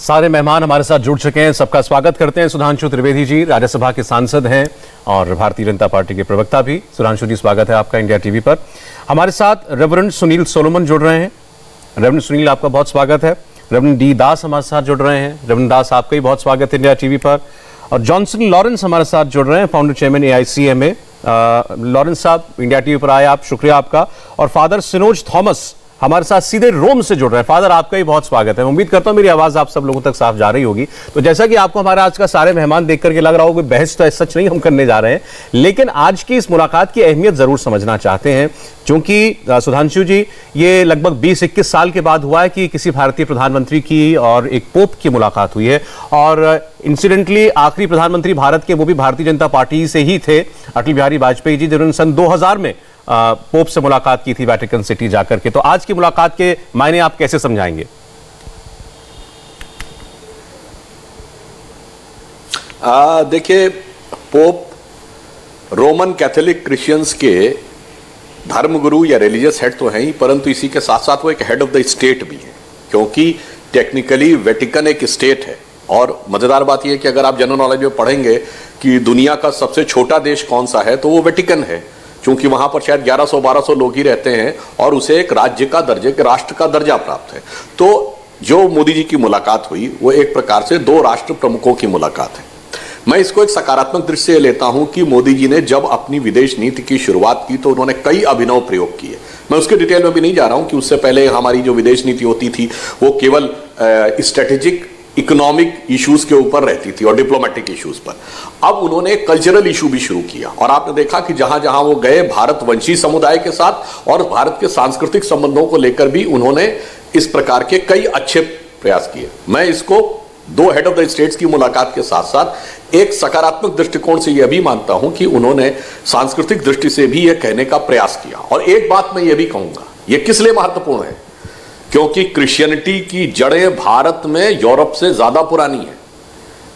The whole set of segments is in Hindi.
सारे मेहमान हमारे साथ जुड़ चुके हैं, सबका स्वागत करते हैं। सुधांशु त्रिवेदी जी राज्यसभा के सांसद हैं और भारतीय जनता पार्टी के प्रवक्ता भी। सुधांशु जी, स्वागत है आपका इंडिया टीवी पर। हमारे साथ रेवरेंड सुनील सोलोमन जुड़ रहे हैं। रेवरेंड सुनील, आपका बहुत स्वागत है। रेवरेंड डी दास हमारे साथ जुड़ रहे हैं। रेवरेंड दास, आपका भी बहुत स्वागत है इंडिया टीवी पर। और जॉनसन लॉरेंस हमारे साथ जुड़ रहे हैं, फाउंडर चेयरमैन AICMA। लॉरेंस साहब, इंडिया टीवी पर आए आप, शुक्रिया आपका। और फादर सिनोज थॉमस हमारे साथ सीधे रोम से जुड़ रहे हैं। फादर, आपका ही बहुत स्वागत है। उम्मीद करता हूं मेरी आवाज आप सब लोगों तक साफ जा रही होगी। तो जैसा कि आपको हमारा आज का सारे मेहमान देख करके लग रहा होगा, बहस तो सच नहीं हम करने जा रहे हैं, लेकिन आज की इस मुलाकात की अहमियत जरूर समझना चाहते हैं, क्योंकि सुधांशु जी, ये लगभग 20-21 साल के बाद हुआ है कि किसी भारतीय प्रधानमंत्री की और एक पोप की मुलाकात हुई है। और इंसिडेंटली आखिरी प्रधानमंत्री भारत के वो भी भारतीय जनता पार्टी से ही थे, अटल बिहारी वाजपेयी जी, जिन्होंने सन 2000 में पोप से मुलाकात की थी वेटिकन सिटी जाकर के। तो आज की मुलाकात के मायने आप कैसे समझाएंगे? देखिए, पोप रोमन कैथोलिक क्रिश्चियंस के धर्मगुरु या रिलीजियस हेड तो हैं ही, परंतु इसी के साथ साथ वो एक हेड ऑफ द स्टेट भी है, क्योंकि टेक्निकली वेटिकन एक स्टेट है। और मजेदार बात यह है कि अगर आप जनरल नॉलेज में पढ़ेंगे कि दुनिया का सबसे छोटा देश कौन सा है, तो वो वेटिकन है, क्योंकि वहां पर शायद 1100-1200 लोग ही रहते हैं और उसे एक राज्य का दर्जे, के राष्ट्र का दर्जा प्राप्त है। तो जो मोदी जी की मुलाकात हुई वो एक प्रकार से दो राष्ट्र प्रमुखों की मुलाकात है। मैं इसको एक सकारात्मक दृष्टि से लेता हूं कि मोदी जी ने जब अपनी विदेश नीति की शुरुआत की तो उन्होंने कई अभिनव प्रयोग किए। मैं उसके डिटेल में भी नहीं जा रहा हूं कि उससे पहले हमारी जो विदेश नीति होती थी वो केवल स्ट्रेटेजिक इकोनॉमिक इश्यूज के ऊपर रहती थी और डिप्लोमेटिक इश्यूज पर। अब उन्होंने कल्चरल इशू भी शुरू किया और आपने देखा कि जहां जहां वो गए भारतवंशी समुदाय के साथ और भारत के सांस्कृतिक संबंधों को लेकर भी उन्होंने इस प्रकार के कई अच्छे प्रयास किए। मैं इसको दो हेड ऑफ द स्टेट्स की मुलाकात के साथ साथ एक सकारात्मक दृष्टिकोण से यह भी मानता हूं कि उन्होंने सांस्कृतिक दृष्टि से भी यह कहने का प्रयास किया। और एक बात मैं यह भी कहूंगा, यह किस लिए महत्वपूर्ण है, क्योंकि क्रिश्चियनिटी की जड़ें भारत में यूरोप से ज्यादा पुरानी है।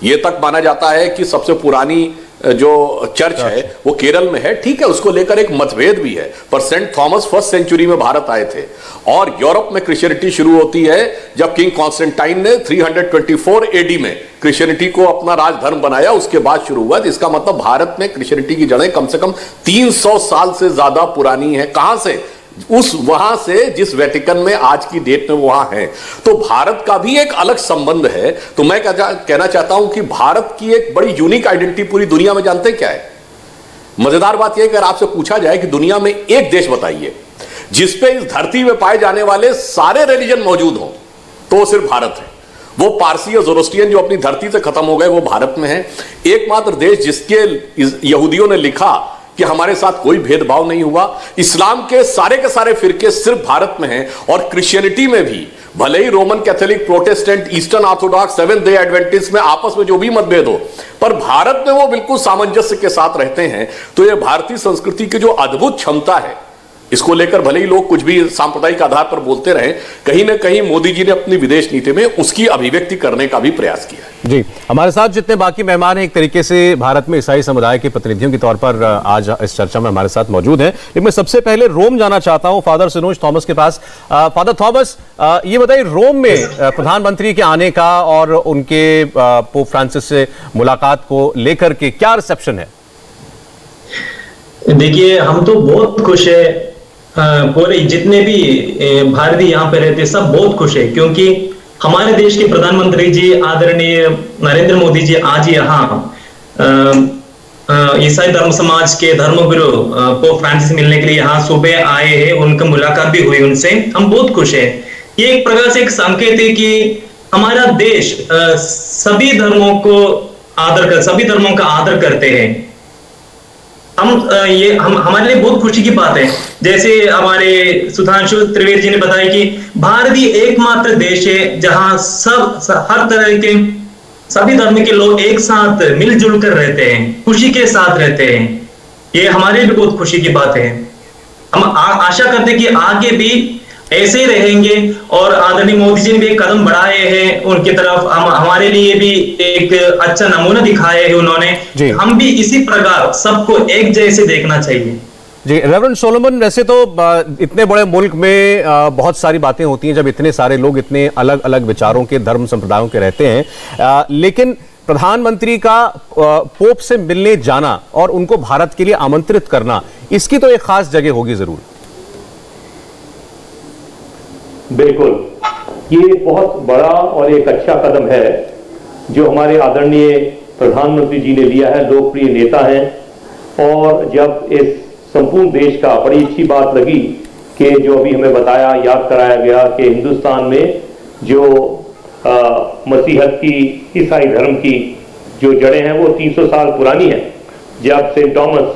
यह तक माना जाता है कि सबसे पुरानी जो चर्च है वो केरल में है। ठीक है, उसको लेकर एक मतभेद भी है, पर सेंट थॉमस 1st सेंचुरी में भारत आए थे और यूरोप में क्रिश्चियनिटी शुरू होती है जब किंग कॉन्स्टेंटाइन ने 324 AD में क्रिश्चियनिटी को अपना राजधर्म बनाया, उसके बाद शुरू हुआ। तो इसका मतलब भारत में क्रिश्चियनिटी की जड़ें कम से कम 300 साल से ज्यादा पुरानी है। कहां से? उस वहां से जिस वेटिकन में आज की डेट में वहां है। तो भारत का भी एक अलग संबंध है। तो मैं कहना चाहता हूं कि भारत की एक बड़ी यूनिक आइडेंटिटी पूरी दुनिया में जानते क्या है? मजेदार बात यह है कि अगर आपसे पूछा जाए कि दुनिया में एक देश बताइए जिसपे इस धरती में पाए जाने वाले सारे रिलीजन मौजूद हों, तो वो सिर्फ भारत है। वो पारसी और ज़ोरोस्ट्रियन जो अपनी धरती से खत्म हो गए वो भारत में है। एकमात्र देश जिसके यहूदियों ने लिखा कि हमारे साथ कोई भेदभाव नहीं हुआ। इस्लाम के सारे फिरके सिर्फ भारत में हैं। और क्रिश्चियनिटी में भी भले ही Roman Catholic, Protestant, Eastern Orthodox, Seventh Day Adventist में आपस में जो भी मतभेद हो, पर भारत में वो बिल्कुल सामंजस्य के साथ रहते हैं। तो ये भारतीय संस्कृति की जो अद्भुत क्षमता है, इसको लेकर भले ही लोग कुछ भी सांप्रदायिक आधार पर बोलते रहे, कहीं ना कहीं मोदी जी ने अपनी विदेश नीति में उसकी अभिव्यक्ति करने का भी प्रयास किया है। जी, हमारे साथ जितने बाकी मेहमान हैं एक तरीके से भारत में ईसाई समुदाय के प्रतिनिधियों के तौर पर आज इस चर्चा में हमारे साथ मौजूद हैं। लेकिन मैं सबसे पहले रोम जाना चाहता हूं फादर सिनोज थॉमस के पास। फादर थॉमस, ये बताइए, रोम में प्रधानमंत्री के आने का और उनके पोप फ्रांसिस से मुलाकात को लेकर के क्या रिसेप्शन है? देखिए, हम तो बहुत खुश है। पूरे जितने भी भारतीय यहाँ पे रहते सब बहुत खुश है, क्योंकि हमारे देश के प्रधानमंत्री जी आदरणीय नरेंद्र मोदी जी आज यहाँ ईसाई धर्म समाज के धर्मगुरु पोप फ्रांसिस मिलने के लिए यहाँ सुबह आए हैं। उनका मुलाकात भी हुई उनसे, हम बहुत खुश है। ये एक प्रकार से एक संकेत है कि हमारा देश सभी धर्मों का आदर करते हैं। हमारे लिए बहुत खुशी की बात है। जैसे हमारे सुधांशु त्रिवेदी जी ने बताया कि भारत ही एकमात्र देश है जहां हर तरह के सभी धर्म के लोग एक साथ मिलजुल कर रहते हैं, खुशी के साथ रहते हैं। ये हमारे लिए बहुत खुशी की बात है। हम आशा करते हैं कि आगे भी ऐसे ही रहेंगे और आदरणीय मोदी जी ने भी एक कदम बढ़ाए हैं उनकी तरफ। हमारे लिए भी एक अच्छा नमूना दिखाया है उन्होंने। हम भी इसी प्रकार सबको एक जैसे देखना चाहिए। जी रेवरेंड सोलोमन, वैसे तो इतने बड़े मुल्क में बहुत सारी बातें होती हैं जब इतने सारे लोग इतने अलग अलग विचारों के, धर्म संप्रदायों के रहते हैं, लेकिन प्रधानमंत्री का पोप से मिलने जाना और उनको भारत के लिए आमंत्रित करना, इसकी तो एक खास जगह होगी जरूर। बिल्कुल, ये बहुत बड़ा और एक अच्छा कदम है जो हमारे आदरणीय प्रधानमंत्री जी ने लिया है। लोकप्रिय नेता हैं, और जब इस संपूर्ण देश का बड़ी अच्छी बात लगी कि जो अभी हमें बताया, याद कराया गया कि हिंदुस्तान में जो मसीहत की, ईसाई धर्म की जो जड़ें हैं वो 300 साल पुरानी हैं। जब सेंट थॉमस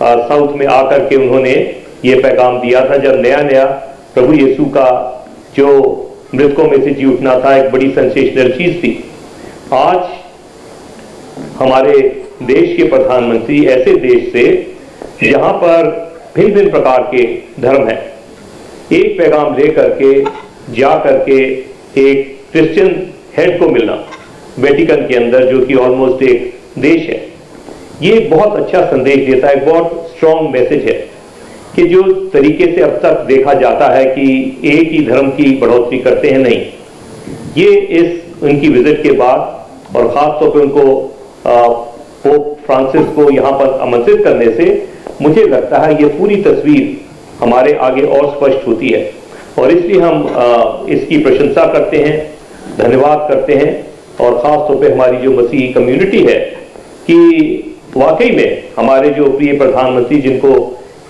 साउथ में आकर के उन्होंने ये पैगाम दिया था, जब नया नया प्रभु यीशु का जो मृतकों में से जी उठना था, एक बड़ी सेंसेशनल चीज थी। आज हमारे देश के प्रधानमंत्री ऐसे देश से जहां पर भिन्न भिन्न प्रकार के धर्म हैं, एक पैगाम लेकर के जा करके एक क्रिश्चियन हेड को मिलना वेटिकन के अंदर, जो कि ऑलमोस्ट एक देश है, ये बहुत अच्छा संदेश देता है। बहुत स्ट्रॉन्ग मैसेज है कि जो तरीके से अब तक देखा जाता है कि एक ही धर्म की बढ़ोतरी करते हैं, नहीं, ये इस उनकी विजिट के बाद और खासतौर पर उनको पोप फ्रांसिस को यहाँ पर आमंत्रित करने से मुझे लगता है ये पूरी तस्वीर हमारे आगे और स्पष्ट होती है, और इसलिए हम इसकी प्रशंसा करते हैं, धन्यवाद करते हैं, और खास तौर पे हमारी जो मसीही कम्युनिटी है कि वाकई में हमारे जो प्रिय प्रधानमंत्री, जिनको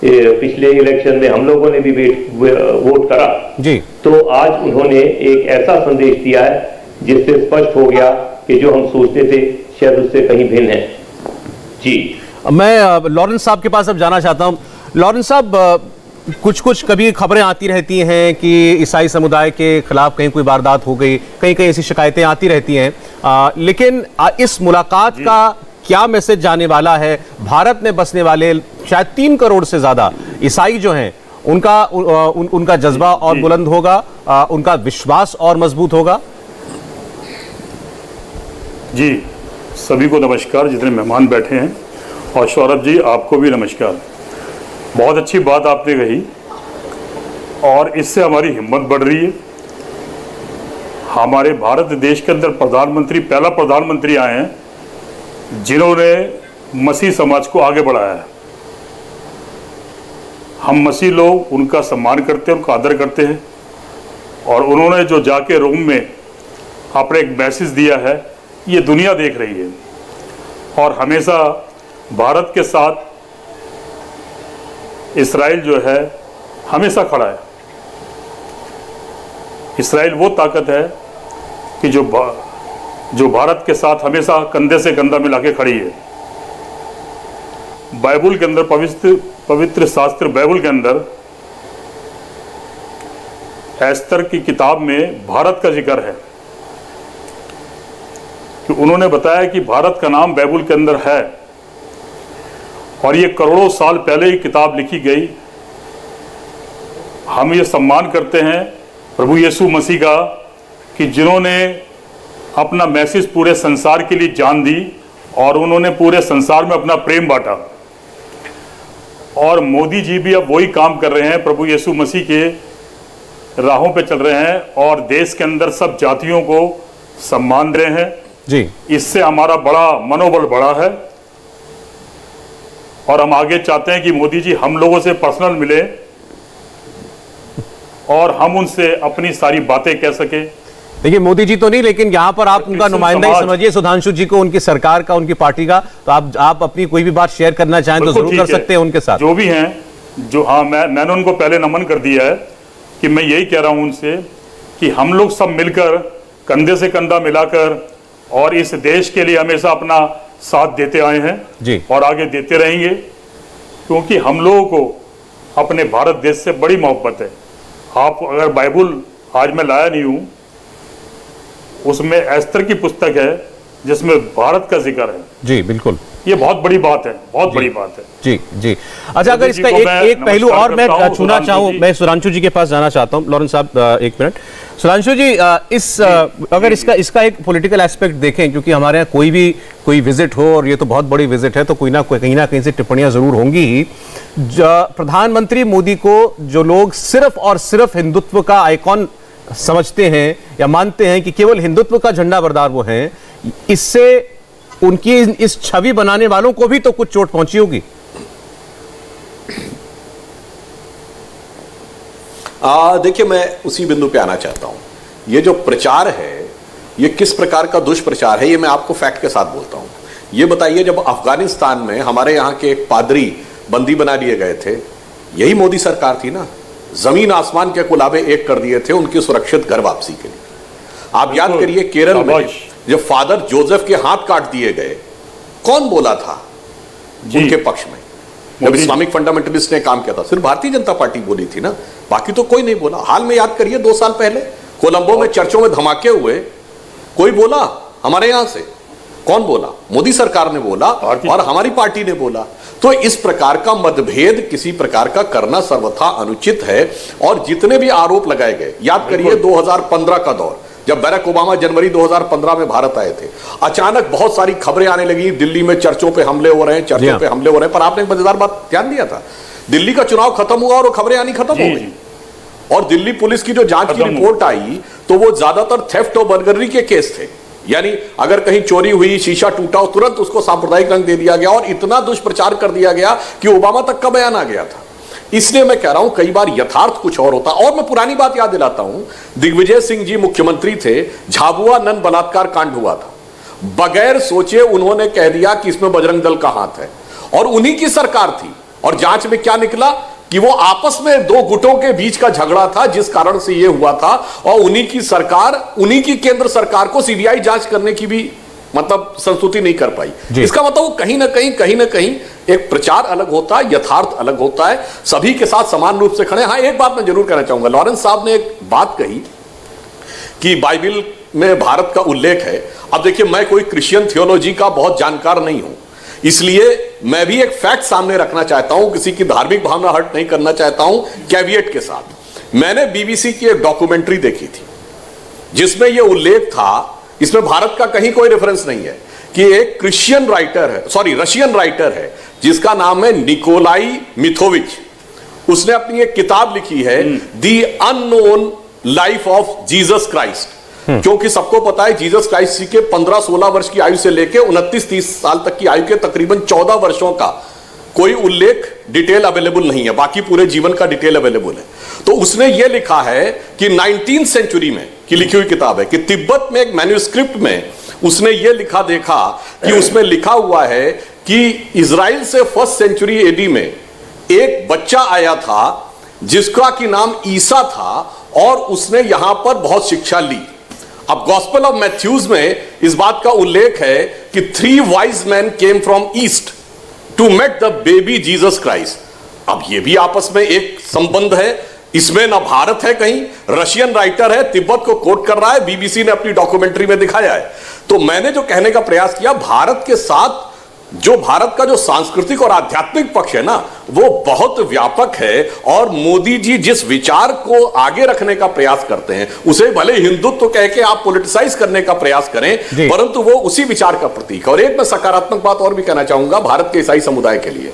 पिछले इलेक्शन में हम लोगों ने भी वोट करा जी, तो आज उन्होंने एक ऐसा संदेश दिया है जिससे स्पष्ट हो गया कि जो हम सोचते थे शायद उससे कहीं भिन्न है। जी, मैं लॉरेंस साहब के पास अब जाना चाहता हूं। लॉरेंस साहब, कुछ कभी खबरें आती रहती हैं कि ईसाई समुदाय के खिलाफ कहीं कोई वारदात हो गई, कहीं ऐसी शिकायतें आती रहती हैं, लेकिन इस मुलाकात का क्या मैसेज जाने वाला है? भारत में बसने वाले शायद 3 करोड़ से ज्यादा ईसाई जो हैं, उनका जज्बा और बुलंद होगा, उनका विश्वास और मजबूत होगा। जी, सभी को नमस्कार, जितने मेहमान बैठे हैं, और सौरभ जी आपको भी नमस्कार। बहुत अच्छी बात आपने कही, और इससे हमारी हिम्मत बढ़ रही है। हमारे भारत देश के अंदर प्रधानमंत्री, पहला प्रधानमंत्री आए हैं जिन्होंने मसीह समाज को आगे बढ़ाया है। हम मसीह लोग उनका सम्मान करते हैं, उनका आदर करते हैं, और उन्होंने जो जाके रोम में अपने एक मैसेज दिया है, ये दुनिया देख रही है। और हमेशा भारत के साथ इस्राइल जो है हमेशा खड़ा है। इस्राइल वो ताकत है कि जो भारत के साथ हमेशा कंधे से कंधा मिला के खड़ी है। बाइबल के अंदर, पवित्र शास्त्र बाइबल के अंदर एस्तर की किताब में भारत का जिक्र है कि उन्होंने बताया कि भारत का नाम बाइबल के अंदर है, और ये करोड़ों साल पहले ही किताब लिखी गई। हम ये सम्मान करते हैं प्रभु यीशु मसीह का कि जिन्होंने अपना मैसेज पूरे संसार के लिए जान दी, और उन्होंने पूरे संसार में अपना प्रेम बांटा। और मोदी जी भी अब वही काम कर रहे हैं, प्रभु यीशु मसीह के राहों पे चल रहे हैं, और देश के अंदर सब जातियों को सम्मान दे रहे हैं जी। इससे हमारा बड़ा मनोबल बढ़ा है, और हम आगे चाहते हैं कि मोदी जी हम लोगों से पर्सनल मिले और हम उनसे अपनी सारी बातें कह सके। देखिए, मोदी जी तो नहीं, लेकिन यहाँ पर आप उनका नुमाइंदा ही समझिए, सुधांशु जी को, उनकी सरकार का, उनकी पार्टी का। तो आप अपनी कोई भी बात शेयर करना चाहें तो जरूर कर सकते हैं उनके साथ। जो भी हैं, जो, हाँ, मैंने उनको पहले नमन कर दिया है कि मैं यही कह रहा हूं उनसे कि हम लोग सब मिलकर कंधे से कंधा मिलाकर और इस देश के लिए हमेशा अपना साथ देते आए हैं जी, और आगे देते रहेंगे, क्योंकि हम लोगों को अपने भारत देश से बड़ी मोहब्बत है। आप अगर बाइबल आज मैं लाया नहीं हूं, उसमें एस्तर की पुस्तक है जिसमें भारत का जिक्र है। जी बिल्कुल। ये बहुत बड़ी बात है, बहुत बड़ी बात है। जी जी। अच्छा, अगर इसका एक पहलू और मैं छूना चाहूं, मैं सुधांशु जी के पास जाना चाहता हूं। लॉरेंस साहब, एक मिनट। सुधांशु जी, अगर इसका एक पॉलिटिकल एस्पेक्ट देखें, क्योंकि हमारे यहाँ कोई विजिट हो, और ये तो बहुत बड़ी विजिट है, तो कहीं ना कहीं से टिप्पणियां जरूर होंगी ही। प्रधानमंत्री मोदी को जो लोग सिर्फ और सिर्फ हिंदुत्व का आइकॉन समझते हैं या मानते हैं कि केवल हिंदुत्व का झंडा बरदार वो हैं, इससे उनकी इस छवि बनाने वालों को भी तो कुछ चोट पहुंची होगी। देखिए, मैं उसी बिंदु पे आना चाहता हूं। ये जो प्रचार है, ये किस प्रकार का दुष्प्रचार है, ये मैं आपको फैक्ट के साथ बोलता हूं। ये बताइए, जब अफगानिस्तान में हमारे यहां के एक पादरी बंदी बना लिए गए थे, यही मोदी सरकार थी ना। जमीन आसमान के कुलाबे एक कर दिए थे उनकी सुरक्षित घर वापसी के लिए। आप याद करिए, केरल में जब फादर जोसेफ के हाथ काट दिए गए, कौन बोला था उनके पक्ष में? जब इस्लामिक फंडामेंटलिस्ट ने काम किया था, सिर्फ भारतीय जनता पार्टी बोली थी ना, बाकी तो कोई नहीं बोला। हाल में याद करिए, 2 साल पहले कोलंबो में चर्चों में धमाके हुए, कोई बोला हमारे यहां से? कौन बोला? मोदी सरकार ने बोला और हमारी पार्टी ने बोला। तो इस प्रकार का मतभेद किसी प्रकार का करना सर्वथा अनुचित है। और जितने भी आरोप लगाए गए, याद करिए 2015 का दौर, जब बैरक ओबामा जनवरी 2015 में भारत आए थे, अचानक बहुत सारी खबरें आने लगी, दिल्ली में चर्चों पे हमले हो रहे हैं, चर्चों पे हमले हो रहे हैं। पर आपने एक मजेदार बात ध्यान दिया था, दिल्ली का चुनाव खत्म हुआ और वो खबरें आनी खत्म हो गई। और दिल्ली पुलिस की जो जांच की रिपोर्ट आई, तो वो ज्यादातर थेफ्ट और बर्गलरी के केस थे। यानी अगर कहीं चोरी हुई, शीशा टूटा, तुरंत उसको सांप्रदायिक रंग दे दिया गया और इतना दुष्प्रचार कर दिया गया कि ओबामा तक का बयान आ गया था। इसलिए मैं कह रहा हूं, कई बार यथार्थ कुछ और होता। और मैं पुरानी बात याद दिलाता हूं, दिग्विजय सिंह जी मुख्यमंत्री थे, झाबुआ नन बलात्कार कांड हुआ था, बगैर सोचे उन्होंने कह दिया कि इसमें बजरंग दल का हाथ है, और उन्हीं की सरकार थी। और जांच में क्या निकला कि वो आपस में 2 गुटों के बीच का झगड़ा था, जिस कारण से ये हुआ था। और उन्हीं की सरकार, उन्हीं की केंद्र सरकार को सीबीआई जांच करने की भी मतलब संस्तुति नहीं कर पाई। इसका मतलब वो कहीं ना कहीं एक प्रचार अलग होता है, यथार्थ अलग होता है। सभी के साथ समान रूप से खड़े। हाँ, एक बात मैं जरूर कहना चाहूंगा, लॉरेंस साहब ने एक बात कही कि बाइबल में भारत का उल्लेख है। अब देखिए, मैं कोई क्रिश्चियन थियोलॉजी का बहुत जानकार नहीं हूं, इसलिए मैं भी एक फैक्ट सामने रखना चाहता हूं, किसी की धार्मिक भावना हर्ट नहीं करना चाहता हूं, कैविएट के साथ। मैंने बीबीसी की एक डॉक्यूमेंट्री देखी थी, जिसमें यह उल्लेख था, इसमें भारत का कहीं कोई रेफरेंस नहीं है, कि एक क्रिश्चियन राइटर है, रशियन राइटर है, जिसका नाम है निकोलाई मिथोविच। उसने अपनी एक किताब लिखी है, the unknown life of Jesus Christ. क्योंकि सबको पता है, जीसस क्राइस्ट जी के 15-16 वर्ष की आयु से लेकर 29-30 साल तक की आयु के तकरीबन 14 वर्षों का कोई उल्लेख डिटेल अवेलेबल नहीं है, बाकी पूरे जीवन का डिटेल अवेलेबल है। तो उसने यह लिखा है कि 19th सेंचुरी में की लिखी हुई किताब है, कि तिब्बत में एक मैन्युस्क्रिप्ट में उसने यह लिखा देखा कि उसमें लिखा हुआ है कि इजराइल से 1st सेंचुरी एडी में एक बच्चा आया था जिसका की नाम ईसा था, और उसने यहां पर बहुत शिक्षा ली। अब गॉस्पेल ऑफ मैथ्यूज में इस बात का उल्लेख है कि 3 wise man came from east to met the baby Jesus Christ. अब ये भी आपस में एक संबंध है, इसमें ना भारत है, कहीं रशियन राइटर है, तिब्बत को कोट कर रहा है, बीबीसी ने अपनी डॉक्यूमेंट्री में दिखाया है। तो मैंने जो कहने का प्रयास किया, भारत के साथ जो भारत का जो सांस्कृतिक और आध्यात्मिक पक्ष है ना, वो बहुत व्यापक है। और मोदी जी जिस विचार को आगे रखने का प्रयास करते हैं, उसे भले हिंदुत्व कह के आप पॉलिटिसाइज करने का प्रयास करें, परंतु वो उसी विचार का प्रतीक है। और एक मैं सकारात्मक बात और भी कहना चाहूंगा भारत के ईसाई समुदाय के लिए।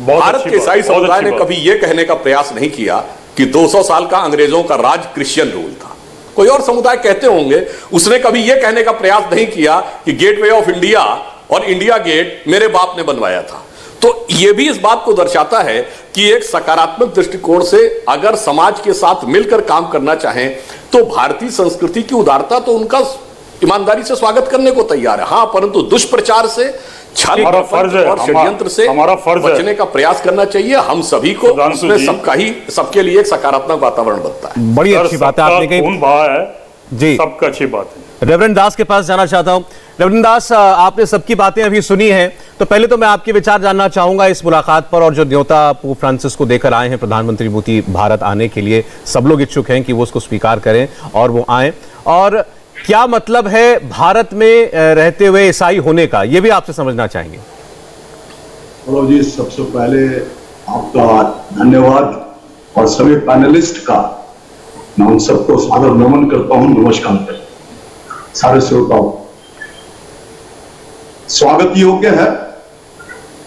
भारत के ईसाई समुदाय ने कभी यह कहने का प्रयास नहीं किया कि 200 साल का अंग्रेजों का राज क्रिश्चियन रूल था। कोई और समुदाय कहते होंगे, उसने कभी यह कहने का प्रयास नहीं किया कि गेटवे ऑफ इंडिया और इंडिया गेट मेरे बाप ने बनवाया था। तो यह भी इस बात को दर्शाता है कि एक सकारात्मक दृष्टिकोण से अगर समाज के साथ मिलकर काम करना चाहें, तो भारतीय संस्कृति की उदारता तो उनका ईमानदारी से स्वागत करने को तैयार है। हाँ, परंतु दुष्प्रचार से, छल और षड्यंत्र से बचने का प्रयास करना चाहिए हम सभी को। उसमें सबके लिए एक सकारात्मक वातावरण बनता है। बड़ी अच्छी बात है आपने कही जी, सबका अच्छी बात है। रेवरेंड दास के पास जाना चाहता हूं। रेवरेंड दास, आपने सबकी बातें अभी सुनी हैं, तो पहले तो मैं आपके विचार जानना चाहूंगा इस मुलाकात पर, और जो न्योता पोप फ्रांसिस को देकर आए हैं प्रधानमंत्री मोदी भारत आने के लिए, सब लोग इच्छुक हैं कि वो उसको स्वीकार करें और वो आए, और क्या मतलब है भारत में रहते हुए ईसाई होने का, ये भी आपसे समझना चाहेंगे। हेलो जी, सबसे पहले आपका धन्यवाद और सभी पैनलिस्ट का मैं उन सबको सादर नमन करता हूं, नमस्कार करता हूं। सारे श्रोताओं, स्वागत योग्य है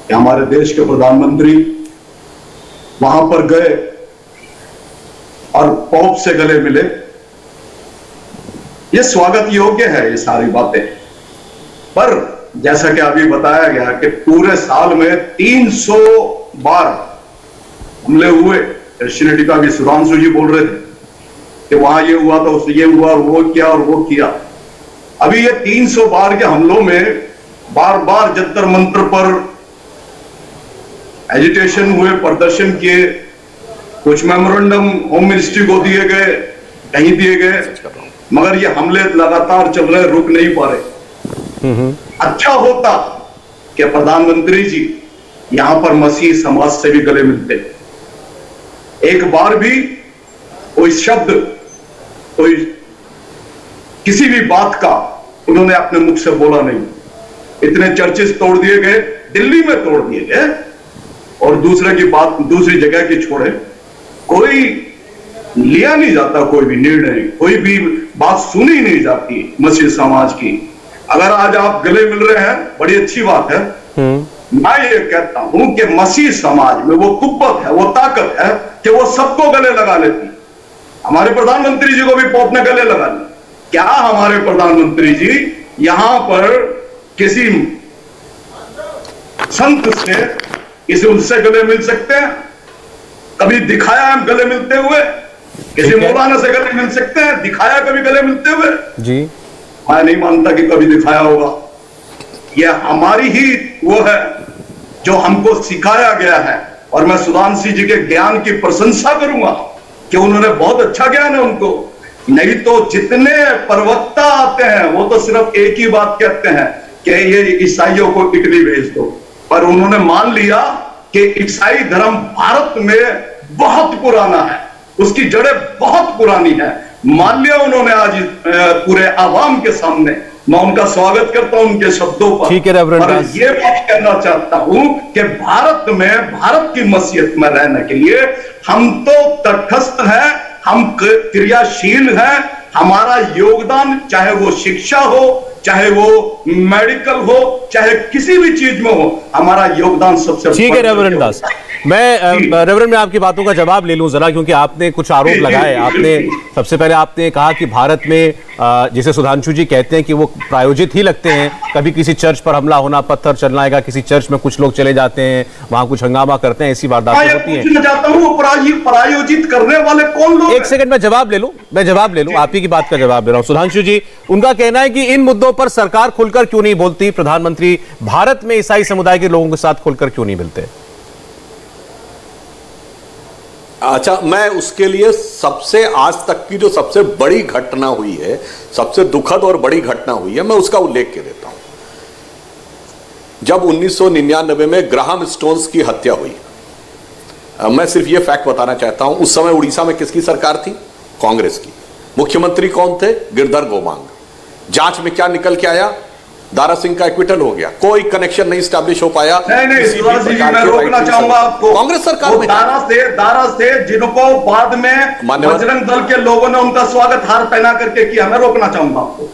कि हमारे देश के प्रधानमंत्री वहां पर गए और पोप से गले मिले। ये स्वागत योग्य है ये सारी बातें, पर जैसा कि अभी बताया गया कि पूरे साल में 300 बार हमले हुए। क्रिश्चियनिटी का भी सुधांशु जी बोल रहे थे कि वहां ये हुआ था, उससे ये हुआ और वो किया और वो किया। अभी ये 300 बार के हमलों में बार बार जंतर मंत्र पर एजिटेशन हुए, प्रदर्शन किए, कुछ मेमोरेंडम होम मिनिस्ट्री को दिए गए, कहीं दिए गए, मगर ये हमले लगातार चल रहे, रुक नहीं पा रहे। अच्छा होता कि प्रधानमंत्री जी यहां पर मसीह समाज से भी गले मिलते। एक बार भी कोई शब्द, कोई किसी भी बात का उन्होंने अपने मुख से बोला नहीं। इतने चर्चेस तोड़ दिए गए, दिल्ली में तोड़ दिए गए, और दूसरे की बात दूसरी जगह की छोड़े, कोई लिया नहीं जाता, कोई भी निर्णय, कोई भी बात सुनी नहीं जाती मसीह समाज की। अगर आज आप गले मिल रहे हैं, बड़ी अच्छी बात है। मैं ये कहता हूं कि मसीह समाज में वो कुव्वत है, वो ताकत है कि वो सबको गले लगा लेती। हमारे प्रधानमंत्री जी को भी पोप ने गले लगा लिया। क्या हमारे प्रधानमंत्री जी यहां पर किसी संत से, किसी उनसे गले मिल सकते हैं? कभी दिखाया हम गले मिलते हुए? किसी मौलाना से गले मिल सकते हैं? दिखाया कभी गले मिलते हुए? जी, मैं नहीं मानता कि कभी दिखाया होगा। यह हमारी ही वो है जो हमको सिखाया गया है, और मैं सुधांशु जी के ज्ञान की प्रशंसा करूंगा कि उन्होंने बहुत अच्छा ज्ञान है उनको। नहीं तो जितने प्रवक्ता आते हैं वो तो सिर्फ एक ही बात कहते हैं कि ये ईसाइयों को इटली भेज दो, पर उन्होंने मान लिया कि ईसाई धर्म भारत में बहुत पुराना है, उसकी जड़ें बहुत पुरानी है। मान लिया उन्होंने आज पूरे आवाम के सामने। मैं उनका स्वागत करता हूं उनके शब्दों पर। ठीक है रेवरेंड दास। ये बात कहना चाहता हूं कि भारत में, भारत की मसीहत में रहने के लिए हम तो तटस्थ हैं, हम क्रियाशील हैं। हमारा योगदान, चाहे वो शिक्षा हो, चाहे वो मेडिकल हो, चाहे किसी भी चीज में हो, हमारा योगदान सबसे। ठीक है रेवरेंड दास, मैं रेवरेंड में आपकी बातों का जवाब ले लूं जरा, क्योंकि आपने कुछ आरोप लगाए। आपने सबसे पहले आपने कहा कि भारत में जिसे सुधांशु जी कहते हैं कि वो प्रायोजित ही लगते हैं। कभी किसी चर्च पर हमला होना, पत्थर चलना आएगा, किसी चर्च में कुछ लोग चले जाते हैं, वहां कुछ हंगामा करते हैं, ऐसी वारदातें होती हैं। जाता हूं, प्रायोजित करने वाले कौन लोग? एक सेकंड, मैं जवाब ले लूं, आप ही की बात का जवाब दे रहा हूं। सुधांशु जी, उनका कहना है कि इन मुद्दों पर सरकार खुलकर क्यों नहीं बोलती? प्रधानमंत्री भारत में ईसाई समुदाय के लोगों के साथ खुलकर क्यों नहीं मिलते? अच्छा, मैं उसके लिए सबसे आज तक की जो सबसे बड़ी घटना हुई है, सबसे दुखद और बड़ी घटना हुई है, मैं उसका उल्लेख कर देता हूं। जब 1999 में ग्राहम स्टोन्स की हत्या हुई, मैं सिर्फ यह फैक्ट बताना चाहता हूं, उस समय उड़ीसा में किसकी सरकार थी? कांग्रेस की। मुख्यमंत्री कौन थे? गिरधर गोमांग। जांच में क्या निकल के आया? दारा सिंह का एक्विटल हो गया, कोई कनेक्शन नहीं स्टैब्लिश हो पाया। नहीं, मैं रोकना चाहूंगा आपको। कांग्रेस सरकार में दारा से जिनको बाद में बजरंग दल के लोगों ने उनका स्वागत हार पहना करके किया, मैं रोकना चाहूंगा आपको।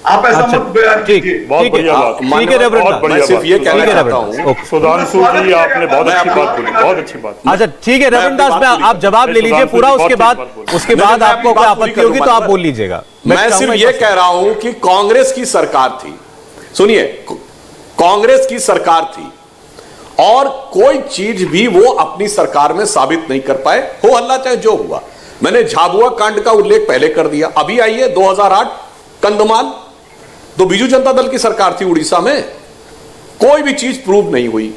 आप ऐसा मत बयान कीजिए। बहुत बढ़िया बात, ठीक है रेवरेंड, मैं सिर्फ ये कहना चाहता हूं, सुधांशु जी आपने बहुत अच्छी बात बोली, बहुत अच्छी बात। अच्छा ठीक है रेवरेंड दास, आप जवाब ले लीजिए पूरा, उसके बाद आपको कोई आपत्ति होगी तो आप बोल लीजिएगा। मैं सिर्फ ये कह रहा हूं कि कांग्रेस की सरकार थी, सुनिए, कांग्रेस की सरकार थी और कोई चीज भी वो अपनी सरकार में साबित नहीं कर पाए, हो हल्ला चाहे जो हुआ। मैंने झाबुआ कांड का उल्लेख पहले कर दिया। अभी आइए 2008 कंधमाल, तो बीजू जनता दल की सरकार थी उड़ीसा में, कोई भी चीज प्रूव नहीं हुई।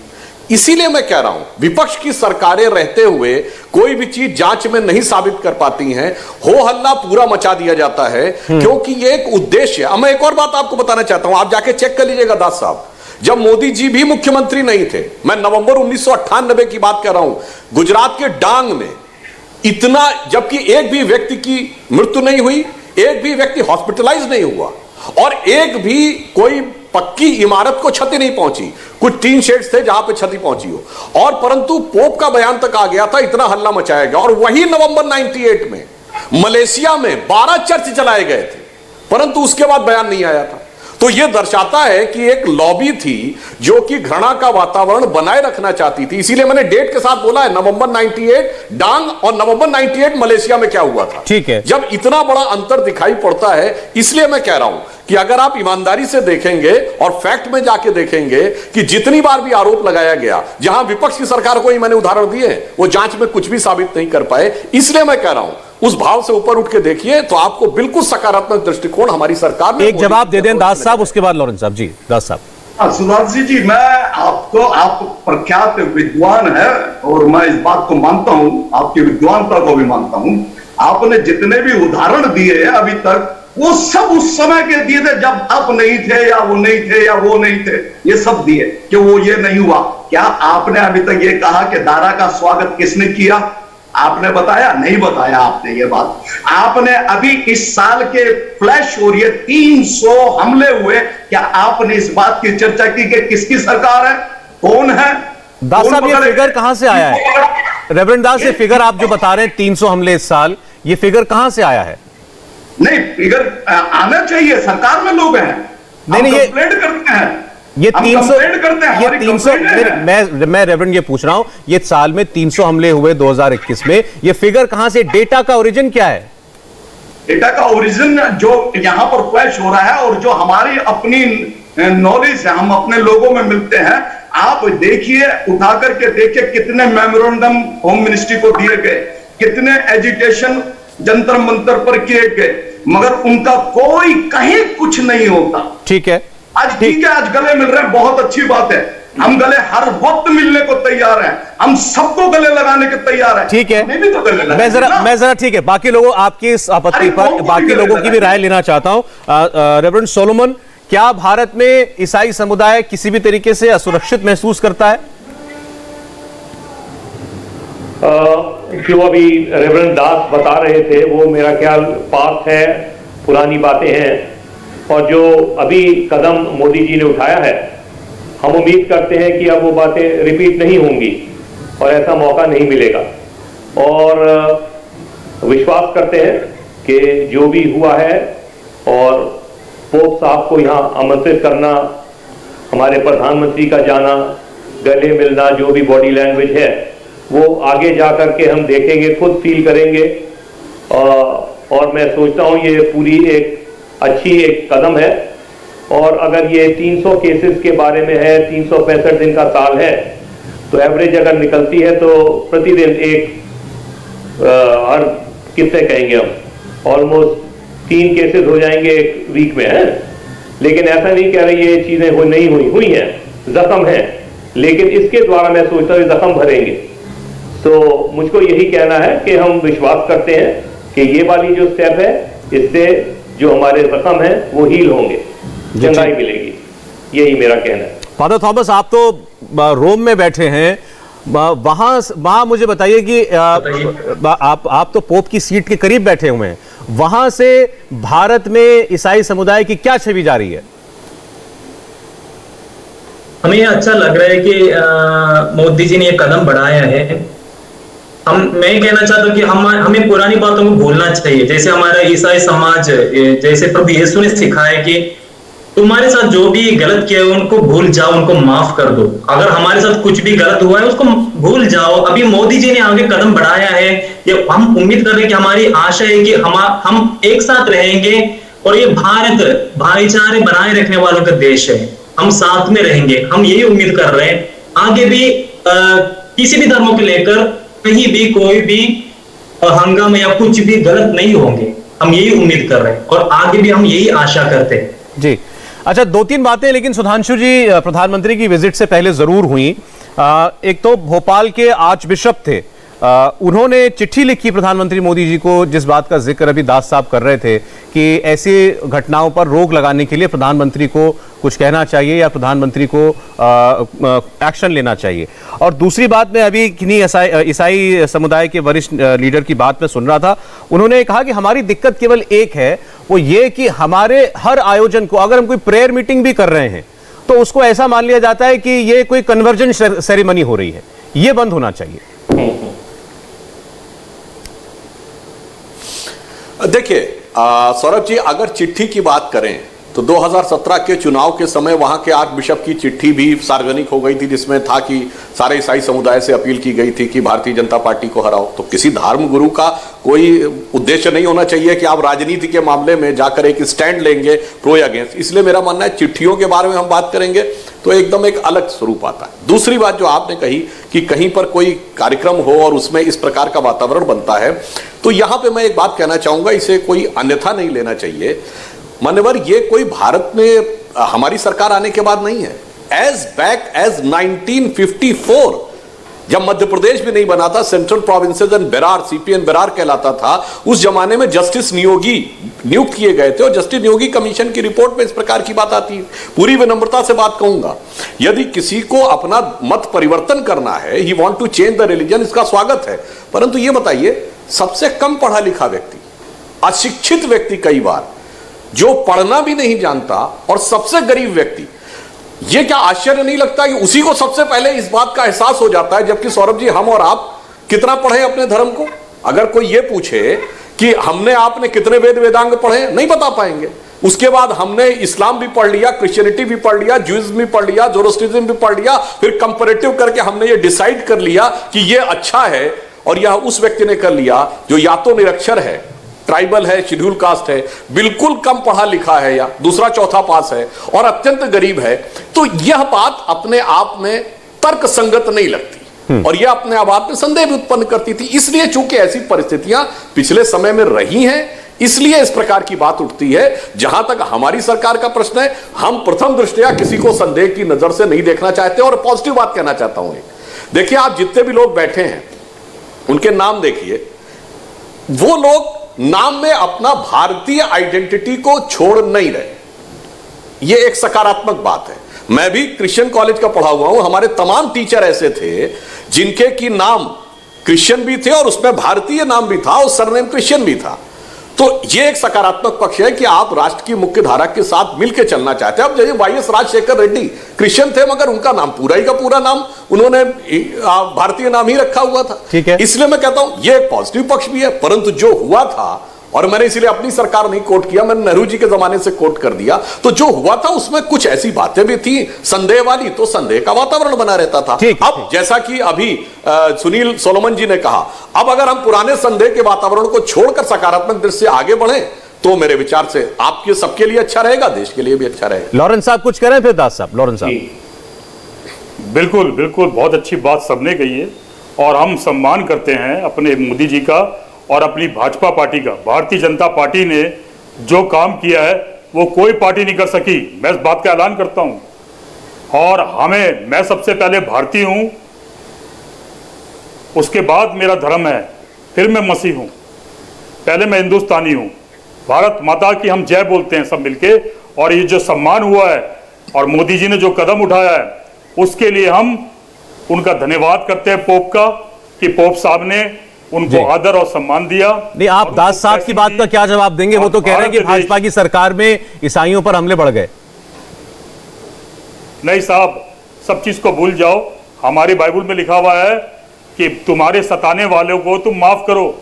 इसीलिए मैं कह रहा हूं, विपक्ष की सरकारें रहते हुए कोई भी चीज जांच में नहीं साबित कर पाती हैं, हो हल्ला पूरा मचा दिया जाता है, क्योंकि ये एक उद्देश्य है। अब मैं एक और बात आपको बताना चाहता हूं, आप जाके चेक कर लीजिएगा दास साहब, जब मोदी जी भी मुख्यमंत्री नहीं थे, मैं नवंबर 1998 की बात कर रहा हूं, गुजरात के डांग में इतना, जबकि एक भी व्यक्ति की मृत्यु नहीं हुई, एक भी व्यक्ति हॉस्पिटलाइज नहीं हुआ, और एक भी कोई पक्की इमारत को क्षति नहीं पहुंची, कुछ टीन शेड्स थे जहां पे क्षति पहुंची हो, और परंतु पोप का बयान तक आ गया था, इतना हल्ला मचाया गया। और वही नवंबर 98 में मलेशिया में 12 चर्च चलाए गए थे, परंतु उसके बाद बयान नहीं आया था। तो यह दर्शाता है कि एक लॉबी थी जो कि घृणा का वातावरण बनाए रखना चाहती थी। इसीलिए मैंने डेट के साथ बोला है, नवंबर 98 डांग और नवंबर 98 मलेशिया में क्या हुआ था। ठीक है, जब इतना बड़ा अंतर दिखाई पड़ता है, इसलिए मैं कह रहा हूं कि अगर आप ईमानदारी से देखेंगे और फैक्ट में जाके देखेंगे कि जितनी बार भी आरोप लगाया गया, जहां विपक्ष की सरकार को ही मैंने उदाहरण दिए, वो जांच में कुछ भी साबित नहीं कर पाए। इसलिए मैं कह रहा हूं उस भाव से ऊपर उठ के देखिए तो आपको बिल्कुल सकारात्मक दृष्टिकोण हमारी सरकार ने। एक जवाब दे दें दास साहब, उसके बाद लॉरेंस साहब। जी दास साहब। सुधांशु जी, मैं आपको, आप प्रख्यात विद्वान है और मैं इस बात को मानता हूं, आपकी विद्वानता को भी मानता हूं। आपने जितने भी उदाहरण दिए हैं अभी तक, वो सब उस समय के दिए थे जब आप नहीं थे या वो नहीं थे या वो नहीं थे, ये सब दिए कि वो ये नहीं हुआ। क्या आपने अभी तक ये कहा कि दारा का स्वागत किसने किया? आपने बताया? नहीं बताया आपने ये बात। आपने अभी इस साल के फ्लैश हो रही है 300 हमले हुए, क्या आपने इस बात की चर्चा की कि किसकी सरकार है, कौन है? दास साहब, ये फिगर कहां से आया है? रेवरेंड दास, ये फिगर आप जो बता रहे हैं 300 हमले इस साल, ये फिगर कहां से आया है? नहीं, फिगर आना चाहिए, सरकार में लोग हैं, नहीं, ये कंप्लेंट करते हैं, ये 300 करते हैं, ये 300 मैं रेवरेंड ये पूछ रहा हूं, ये साल में 300 हमले हुए 2021 में, ये फिगर कहां से, डेटा का ओरिजिन क्या है? डेटा का ओरिजिन जो यहां पर फ्लैश हो रहा है और जो हमारी अपनी नॉलेज है, हम अपने लोगों में मिलते हैं। आप देखिए, उठा करके देखिए कितने मेमोरेंडम होम मिनिस्ट्री को दिए गए, कितने एजिटेशन जंतर मंतर पर किए गए, मगर उनका कोई कहीं कुछ नहीं होता। ठीक है, आज ठीक है, आज गले मिल रहे हैं, बहुत अच्छी बात है। हम गले हर वक्त मिलने को तैयार हैं, हम सबको गले लगाने के तैयार हैं। ठीक है, भी तो गले मैं जरा ठीक है, बाकी लोगों, आपकी इस आपत्ति पर बाकी लोगों की भी राय लेना चाहता हूं। रेवरेंड सोलोमन, क्या भारत में ईसाई समुदाय किसी भी तरीके से असुरक्षित महसूस करता है? जो अभी रेवरेंड दास बता रहे थे वो मेरा ख्याल पास है, पुरानी बातें हैं, और जो अभी कदम मोदी जी ने उठाया है, हम उम्मीद करते हैं कि अब वो बातें रिपीट नहीं होंगी और ऐसा मौका नहीं मिलेगा। और विश्वास करते हैं कि जो भी हुआ है, और पोप साहब को यहाँ आमंत्रित करना, हमारे प्रधानमंत्री का जाना, गले मिलना, जो भी बॉडी लैंग्वेज है वो आगे जा करके हम देखेंगे, खुद फील करेंगे। और मैं सोचता हूँ ये पूरी एक अच्छी एक कदम है। और अगर ये 300 केसेस के बारे में है, 365 दिन का साल है, तो एवरेज अगर निकलती है तो प्रतिदिन एक हर कितने कहेंगे हम, ऑलमोस्ट 3 केसेस हो जाएंगे एक वीक में, है। लेकिन ऐसा नहीं कह रहे ये चीजें नहीं हुई हैं, जख्म है, लेकिन इसके द्वारा मैं सोचता हूँ जख्म भरेंगे। तो मुझको यही कहना है कि हम विश्वास करते हैं कि ये वाली जो स्टेप है, इससे जो हमारे जख्म है वो हील होंगे, चंगाई मिलेगी, यही मेरा कहना है। फादर थॉमस, आप तो रोम में बैठे हैं, वहां मुझे बताइए कि आप तो पोप की सीट के करीब बैठे हुए हैं, वहां से भारत में ईसाई समुदाय की क्या छवि जा रही है? हमें ये अच्छा लग रहा है कि मोदी जी ने ये कदम बढ़ाया है। मैं कहना चाहता हूँ कि हमें पुरानी बातों को भूलना चाहिए। जैसे हमारा ईसाई समाज, जैसे प्रभु यीशु ने सिखाया कि तुम्हारे साथ जो भी गलत किया है उनको भूल जाओ, उनको माफ कर दो। अगर हमारे साथ कुछ भी गलत हुआ है उसको भूल जाओ। अभी मोदी जी ने आगे कदम बढ़ाया है, ये हम उम्मीद कर रहे हैं कि हमारी आशा है कि हम एक साथ रहेंगे और ये भारत भाईचारे बनाए रखने वालों का देश है, हम साथ में रहेंगे। हम यही उम्मीद कर रहे हैं। आगे भी किसी भी धर्मों को लेकर कहीं भी कोई भी हंगामा या कुछ भी गलत नहीं होंगे, हम यही उम्मीद कर रहे हैं और आगे भी हम यही आशा करते हैं। जी अच्छा, 2-3 बातें लेकिन सुधांशु जी प्रधानमंत्री की विजिट से पहले जरूर हुई। एक तो भोपाल के आर्च बिशप थे उन्होंने चिट्ठी लिखी प्रधानमंत्री मोदी जी को, जिस बात का जिक्र अभी दास साहब कर रहे थे कि ऐसी घटनाओं पर रोक लगाने के लिए प्रधानमंत्री को कुछ कहना चाहिए या प्रधानमंत्री को एक्शन लेना चाहिए। और दूसरी बात, मैं अभी किन्हीं ईसाई समुदाय के वरिष्ठ लीडर की बात में सुन रहा था, उन्होंने कहा कि हमारी दिक्कत केवल एक है, वो ये कि हमारे हर आयोजन को, अगर हम कोई प्रेयर मीटिंग भी कर रहे हैं तो उसको ऐसा मान लिया जाता है कि ये कोई कन्वर्जन सेरेमनी हो रही है, ये बंद होना चाहिए। देखिए सौरभ जी, अगर चिट्ठी की बात करें तो 2017 के चुनाव के समय वहां के आर्क बिशप की चिट्ठी भी सार्वजनिक हो गई थी, जिसमें था कि सारे ईसाई समुदाय से अपील की गई थी कि भारतीय जनता पार्टी को हराओ। तो किसी धर्म गुरु का कोई उद्देश्य नहीं होना चाहिए कि आप राजनीति के मामले में जाकर एक स्टैंड लेंगे प्रो या अगेंस्ट। इसलिए मेरा मानना है चिट्ठियों के बारे में हम बात करेंगे तो एकदम एक अलग स्वरूप आता है। दूसरी बात जो आपने कही कि कहीं पर कोई कार्यक्रम हो और उसमें इस प्रकार का वातावरण बनता है, तो यहां पर मैं एक बात कहना चाहूंगा, इसे कोई अन्यथा नहीं लेना चाहिए। मान्यवर, ये कोई भारत में हमारी सरकार आने के बाद नहीं है। एज बैक एज 1954, जब मध्य प्रदेश भी नहीं बना था, central provinces and Berar, CPN Berar कहलाता था, उस जमाने में जस्टिस नियोगी नियुक्त किए गए थे और जस्टिस नियोगी कमीशन की रिपोर्ट में इस प्रकार की बात आती है। पूरी विनम्रता से बात कहूंगा, यदि किसी को अपना मत परिवर्तन करना है, he want to change the religion, इसका स्वागत है। परंतु यह बताइए, सबसे कम पढ़ा लिखा व्यक्ति, अशिक्षित व्यक्ति, कई बार जो पढ़ना भी नहीं जानता, और सबसे गरीब व्यक्ति, यह क्या आश्चर्य नहीं लगता कि उसी को सबसे पहले इस बात का एहसास हो जाता है? जबकि सौरभ जी, हम और आप कितना पढ़े अपने धर्म को? अगर कोई यह पूछे कि हमने आपने कितने वेद वेदांग पढ़े, नहीं बता पाएंगे। उसके बाद हमने इस्लाम भी पढ़ लिया, क्रिश्चियनिटी भी पढ़ लिया, ज्यूइज्म भी पढ़ लिया, जोरोस्ट्रिज्म भी पढ़ लिया, फिर कंपैरेटिव करके हमने ये डिसाइड कर लिया कि यह अच्छा है, और यह उस व्यक्ति ने कर लिया जो या तो निरक्षर है, ट्राइबल है, शेड्यूल कास्ट है, बिल्कुल कम पढ़ा लिखा है, या दूसरा चौथा पास है और अत्यंत गरीब है। तो यह बात अपने आप में तर्क संगत नहीं लगती और यह अपने आप में संदेह भी उत्पन्न करती थी। इसलिए चूंकि ऐसी परिस्थितियां पिछले समय में रही हैं, इसलिए इस प्रकार की बात उठती है। जहां तक हमारी सरकार का प्रश्न है, हम प्रथम दृष्टया किसी को संदेह की नजर से नहीं देखना चाहते। और पॉजिटिव बात कहना चाहता हूं, देखिए, आप जितने भी लोग बैठे हैं उनके नाम देखिए, वो लोग नाम में अपना भारतीय आइडेंटिटी को छोड़ नहीं रहे। यह एक सकारात्मक बात है। मैं भी क्रिश्चियन कॉलेज का पढ़ा हुआ हूं, हमारे तमाम टीचर ऐसे थे जिनके की नाम क्रिश्चियन भी थे और उसमें भारतीय नाम भी था और सरनेम क्रिश्चियन भी था। तो यह एक सकारात्मक पक्ष है कि आप राष्ट्र की मुख्य धारा के साथ मिलकर चलना चाहते हैं। अब जैसे वाईएस राजशेखर रेड्डी क्रिश्चियन थे, मगर उनका नाम पूरा ही का पूरा नाम उन्होंने भारतीय नाम ही रखा हुआ था। ठीक है, इसलिए मैं कहता हूं यह एक पॉजिटिव पक्ष भी है। परंतु जो हुआ था, और मैंने इसलिए अपनी सरकार नहीं कोट किया, मैंने नेहरू जी के जमाने से कोट कर दिया, तो जो हुआ था उसमें कुछ ऐसी बातें भी थी संदेह वाली, तो संदेह का वातावरण बना रहता था। अब जैसा कि अभी सुनील सोलोमन जी ने कहा, अब अगर हम पुराने संदेह के वातावरण को छोड़कर सकारात्मक दृष्टि से आगे बढ़े तो मेरे विचार से आपके सबके लिए अच्छा रहेगा, देश के लिए भी अच्छा रहेगा। लॉरेंस साहब कुछ करें, फिर दास साहब। लॉरेंस साहब। बिल्कुल बिल्कुल, बहुत अच्छी बात सबने कही है और हम सम्मान करते हैं अपने मोदी जी का और अपनी भाजपा पार्टी का। भारतीय जनता पार्टी ने जो काम किया है वो कोई पार्टी नहीं कर सकी, मैं इस बात का ऐलान करता हूं। और मैं सबसे पहले भारतीय हूं, उसके बाद मेरा धर्म है, फिर मैं मसीह हूं, पहले मैं हिंदुस्तानी हूं। भारत माता की हम जय बोलते हैं सब मिलके। और ये जो सम्मान हुआ है और मोदी जी ने जो कदम उठाया है, उसके लिए हम उनका धन्यवाद करते हैं पोप का, कि पोप साहब ने उनको आदर और सम्मान दिया। नहीं, आप दास साहब की बात का क्या जवाब देंगे? वो तो कह रहे हैं कि भाजपा की सरकार में ईसाइयों पर हमले बढ़ गए। नहीं साहब, सब चीज को भूल जाओ। हमारी बाइबल में लिखा हुआ है कि तुम्हारे सताने वालों को तुम माफ करो,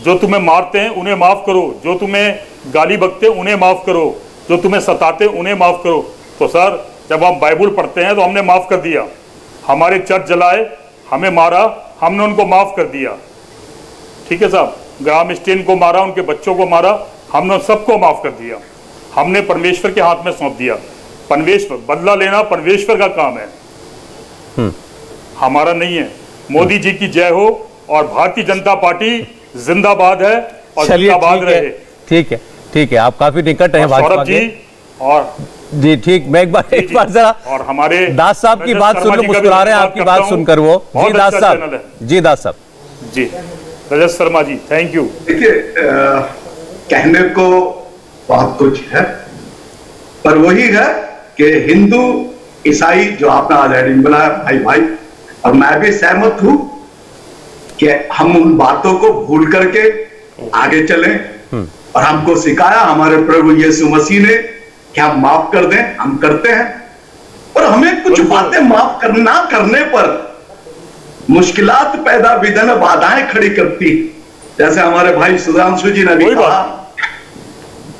जो तुम्हें मारते हैं उन्हें माफ करो, जो तुम्हें गाली बकते हैं उन्हें माफ करो, जो तुम्हें सताते हैं उन्हें माफ करो। तो सर, जब हम बाइबल पढ़ते हैं तो हमने माफ कर दिया। हमारे चर्च जलाए, हमें मारा, हमने उनको माफ कर दिया। ठीक है साहब, ग्राम स्टेन को मारा, उनके बच्चों को मारा, हमने सबको माफ कर दिया। हमने परमेश्वर के हाथ में सौंप दिया। परमेश्वर, बदला लेना परमेश्वर का काम है, हमारा नहीं है। मोदी जी की जय हो और भारतीय जनता पार्टी जिंदाबाद है और जिंदाबाद रहे। ठीक है, ठीक है, आप काफी निकट हैं भाजपा सौरभ जी और जी ठीक, मैं एक बार जरा और हमारे दास साहब की रजत बात शर्मा सुन लो, जी का भी मुस्कुरा रहे हैं धन्यवाद आपकी करता बात हूं। सुनकर वो। बहुत जी दास अच्छा साहब, चैनल है। जी दास साहब। जी रजत शर्मा जी, थैंक यू। देखिए कहने को बहुत कुछ है, पर वही है कि हिंदू ईसाई जो आपने आज हेडिंग बनाया भाई भाई, और मैं भी सहमत हूं कि हम उन बातों को भूल करके आगे चलें, और हमको सिखाया हमारे प्रभु यीशु मसीह ने कि हम माफ कर दें, हम करते हैं। और हमें कुछ बातें माफ करना करने पर मुश्किलात पैदा विघ्न बाधाएं खड़ी करती, जैसे हमारे भाई सुधांशु जी ने भी कहा,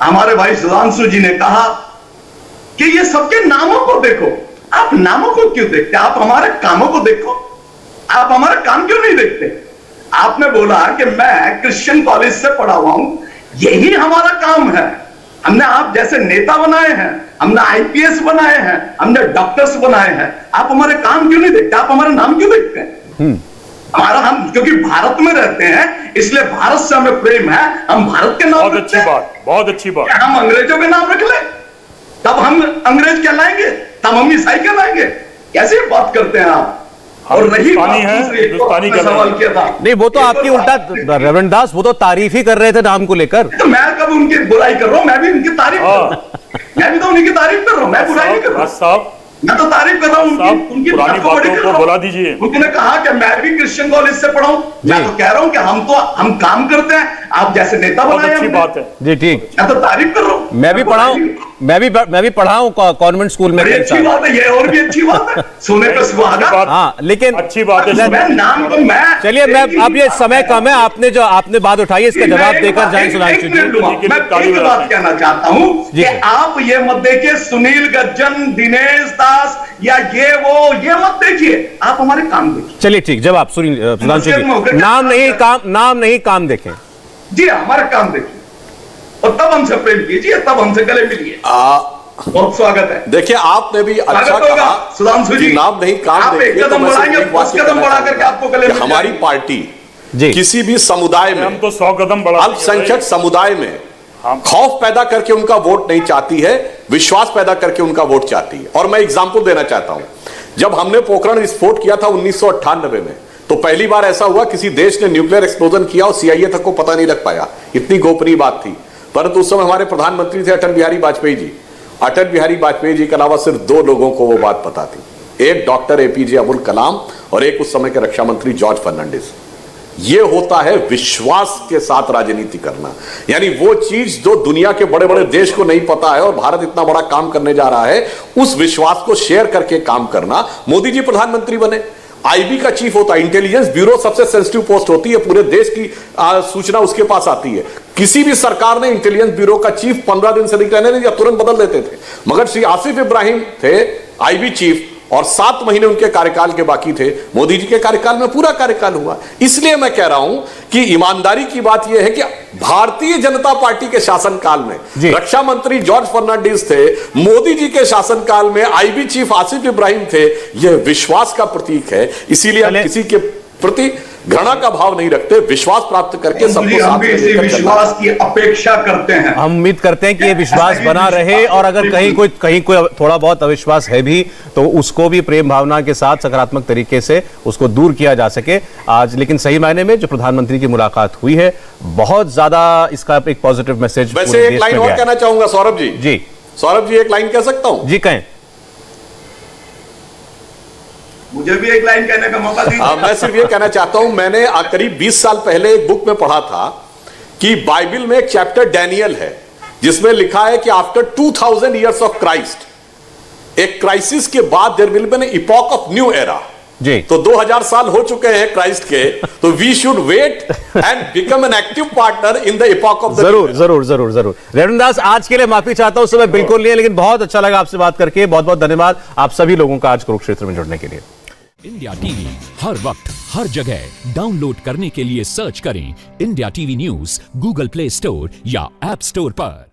हमारे भाई सुधांशु जी ने कहा कि ये सबके नामों को देखो। आप नामों को क्यों देखते, आप हमारे कामों को देखो, आप हमारे काम क्यों नहीं देखते। आपने बोला कि मैं क्रिश्चियन कॉलेज से पढ़ा हुआ हूं, यही हमारा काम है। हमने आप जैसे नेता बनाए हैं, हमने आईपीएस बनाए हैं, हमने डॉक्टर्स बनाए हैं, आप हमारे काम क्यों नहीं देखते, आप हमारे नाम क्यों देखते हैं। हमारा हम क्योंकि भारत में रहते हैं इसलिए भारत से हमें प्रेम है, हम भारत के नाम बहुत रखते अच्छी हैं। बात, बहुत अच्छी बात। हम अंग्रेजों के नाम रख ले, तब हम अंग्रेज कहलाएंगे, तब हम ईसाई कहलाएंगे। कैसे बात करते हैं आप। और रही बात हिंदुस्तानी है, दूसरी, एक हिंदुस्तानी आपने कर रहे सवाल हैं। किया था, नहीं वो तो आपकी उल्टा, रेवरेंड दास वो तो तारीफ ही कर रहे थे नाम को लेकर। तो मैं कब उनकी बुराई कर रहा हूं, मैं भी उनकी तारीफ कर रहा हूं। मैं भी तो उनकी तारीफ कर रहा हूं, मैं बुराई नहीं कर रहा हूं। साहब मैं तो तारीफ कर रहा हूं साहब, उनकी पुरानी बात को बड़ी बातों कर को रहा हूं। बुला दीजिए। उन्होंने कहा कि मैं भी क्रिश्चियन कॉलेज से पढ़ा हूं, मैं तो कह रहा हूं कि हम काम करते हैं, आप जैसे नेता बहुत बनाए अच्छी हमने। बात है। जी ठीक, मैं तो तारीफ कर रहा हूं। मैं भी पढ़ा हूं, मैं भी पढ़ा हूं कॉन्वेंट स्कूल में बड़ी कई अच्छी साल। बात है, ये और भी अच्छी बात है, सोने पे सुहागा। हाँ लेकिन अच्छी बात है। मैं नाम तो मैं चलिए, मैं अब ये समय कम है, आपने बात उठाई, इसका जवाब देकर जाएं सुधांशु जी। मैं एक बात कहना चाहता हूं कि आप ये मत देखिए सुनील गज्जन, दिनेश दास या ये मत देखिए, आप हमारे काम देखिए। चलिए ठीक, जवाब सुधांशु जी, नाम नहीं काम देखें। जी हमारा काम देखिए, और तब हमसे प्रेम कीजिए, तब हमसे गले मिलिए। बहुत स्वागत है। देखिए आपने भी अच्छा स्वागत होगा, कहा सुधांशु जी। कि नाम नहीं काम आप एक देखिए, तो कदम मैं सिर्फ बढ़ाएंगे, एक बात 10 ये कदम कहना बढ़ा चाहूंगा करके आपको गले कि मिल हमारी जाएगी। पार्टी जी किसी भी समुदाय में, हम तो 100 कदम बढ़ा अल्पसंख्यक समुदाय में खौफ पैदा करके उनका वोट नहीं चाहती है, विश्वास पैदा करके उनका वोट चाहती है। और मैं एग्जांपल देना चाहता हूं, जब हमने पोखरण विस्फोट किया था 1998 में, तो पहली बार ऐसा हुआ किसी देश ने न्यूक्लियर एक्सप्लोजन किया और सीआईए तक को पता नहीं लग पाया, इतनी गोपनीय बात थी। परंतु उस समय हमारे प्रधानमंत्री थे अटल बिहारी वाजपेयी जी। अटल बिहारी वाजपेयी जी के अलावा सिर्फ 2 लोगों को वो बात पता थी, एक डॉक्टर एपीजे अब्दुल कलाम और एक उस समय के रक्षा मंत्री जॉर्ज फर्नांडिस। ये होता है विश्वास के साथ राजनीति करना, यानी वो चीज जो दुनिया के बड़े बड़े देश को नहीं पता है और भारत इतना बड़ा काम करने जा रहा है, उस विश्वास को शेयर करके काम करना। मोदी जी प्रधानमंत्री बने, आईबी का चीफ होता है, इंटेलिजेंस ब्यूरो सबसे सेंसिटिव पोस्ट होती है, पूरे देश की सूचना उसके पास आती है। किसी भी सरकार ने इंटेलिजेंस ब्यूरो का चीफ 15 दिन से नहीं रहने दिया, तुरंत बदल देते थे। मगर श्री आसिफ इब्राहिम थे आईबी चीफ, और 7 महीने उनके कार्यकाल के बाकी थे। मोदी जी के कार्यकाल में पूरा कार्यकाल हुआ। इसलिए मैं कह रहा हूं कि ईमानदारी की बात यह है कि भारतीय जनता पार्टी के शासनकाल में रक्षा मंत्री जॉर्ज फर्नांडिस थे, मोदी जी के शासनकाल में आईबी चीफ आसिफ इब्राहिम थे। यह विश्वास का प्रतीक है, इसीलिए हम किसी के प्रति घृणा का भाव नहीं रखते, विश्वास प्राप्त करके सबको साथ में इसी लेकर विश्वास की अपेक्षा करते हैं। हम उम्मीद करते हैं कि ये विश्वास बना रहे, और अगर कहीं कोई थोड़ा बहुत अविश्वास है भी तो उसको भी प्रेम भावना के साथ सकारात्मक तरीके से उसको दूर किया जा सके आज। लेकिन सही मायने में जो प्रधानमंत्री की मुलाकात हुई है, बहुत ज्यादा इसका एक पॉजिटिव मैसेज। वैसे एक लाइन और कहना चाहूंगा सौरभ जी। जी सौरभ जी, एक लाइन कह सकता हूं? जी कहें। मुझे भी एक लाइन कहने का मौका दीजिए। मैं सिर्फ ये कहना चाहता हूं, मैंने करीब 20 साल पहले एक बुक में पढ़ा था कि बाइबल में एक चैप्टर डैनियल है जिसमें लिखा है कि आफ्टर 2000 इयर्स ऑफ क्राइस्ट, एक क्राइसिस के बाद there will be an epoch of new era. जी तो 2000 साल हो चुके हैं क्राइस्ट के, तो we should wait and become an active partner in the epoch of the. जरूर जरूर जरूर जरूर। रेवरेंड दास, आज के लिए माफी चाहता हूं, समय बिल्कुल नहीं है, लेकिन बहुत अच्छा लगा आपसे बात करके। बहुत बहुत धन्यवाद आप सभी लोगों का आज कुरुक्षेत्र में जुड़ने के लिए। इंडिया टीवी हर वक्त हर जगह डाउनलोड करने के लिए सर्च करें India TV news Google play store या ऐप स्टोर पर।